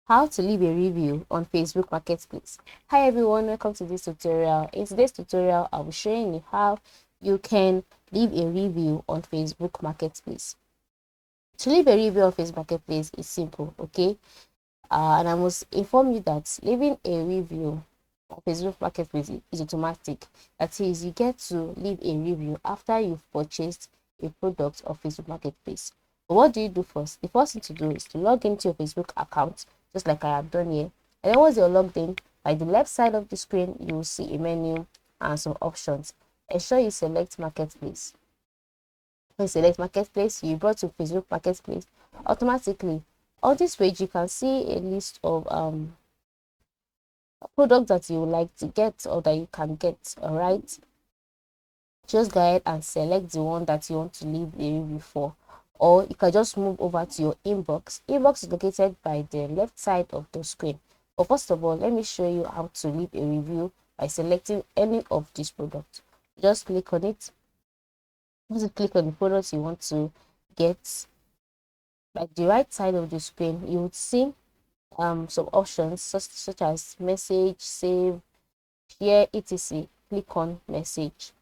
How to leave a review on Facebook Marketplace. Hi everyone, welcome to this tutorial. In today's tutorial, I'll be showing you how you can leave a review on Facebook Marketplace. To leave a review on Facebook Marketplace is simple, okay? And I must inform you that leaving a review on Facebook Marketplace is automatic. That is, you get to leave a review after you've purchased a product on Facebook Marketplace. But what do you do first? The first thing to do is to log into your Facebook account, just like I have done here. And then once you're logged in, by the left side of the screen, you will see a menu and some options. Ensure you select Marketplace. When you select Marketplace, you brought to Facebook Marketplace. Automatically, on this page, you can see a list of products that you would like to get or that you can get. All right, just go ahead and select the one that you want to leave a review for, or you can just move over to your inbox is located by the left side of the screen. But first of all, let me show you how to leave a review by selecting any of these products. Just click on it. Once you click on the products you want to get, like the right side of the screen, you would see some options such as message, save, share, etc. Click on message.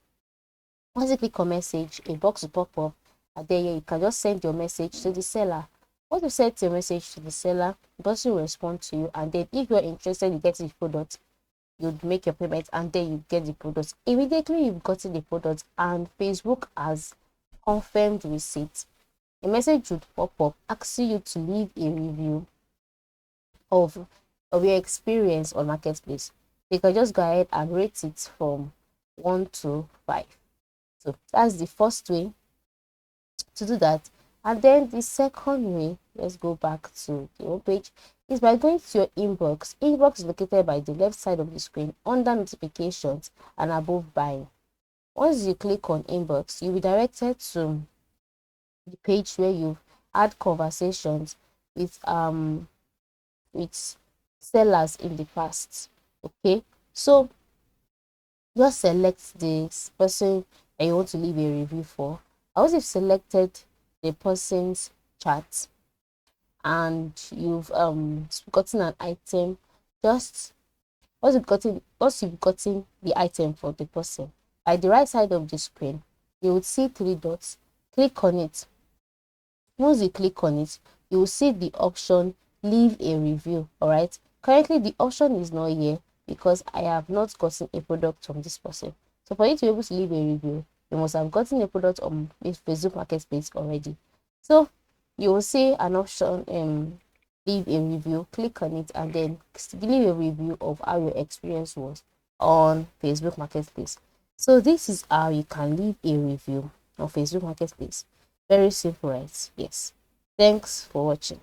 Once you click on message, a box will pop up, and then you can just send your message to the seller. Once you send your message to the seller, the person will respond to you, and then if you're interested in getting the product, you'd make your payment and then you get the product. Immediately you've gotten the product and Facebook has confirmed receipt, a message would pop up asking you to leave a review of your experience on Marketplace. You can just go ahead and rate it from 1 to 5. So that's the first way to do that. And then the second way, let's go back to the home page, is by going to your inbox. Inbox is located by the left side of the screen under notifications and above buying. Once you click on inbox, you'll be directed to the page where you've had conversations with sellers in the past. Okay, so just select this person that you want to leave a review for. Once you've selected the person's chat and you've gotten an item, just once you've gotten the item for the person, at the right side of the screen you would see 3 dots. Click on it. Once you click on it, you will see the option leave a review. All right, currently the option is not here because I have not gotten a product from this person. So for you to be able to leave a review, you must have gotten a product on Facebook Marketplace already. So you will see an option leave a review. Click on it and then leave a review of how your experience was on Facebook Marketplace. So this is how you can leave a review on Facebook Marketplace. Very simple, right? Yes. Thanks for watching.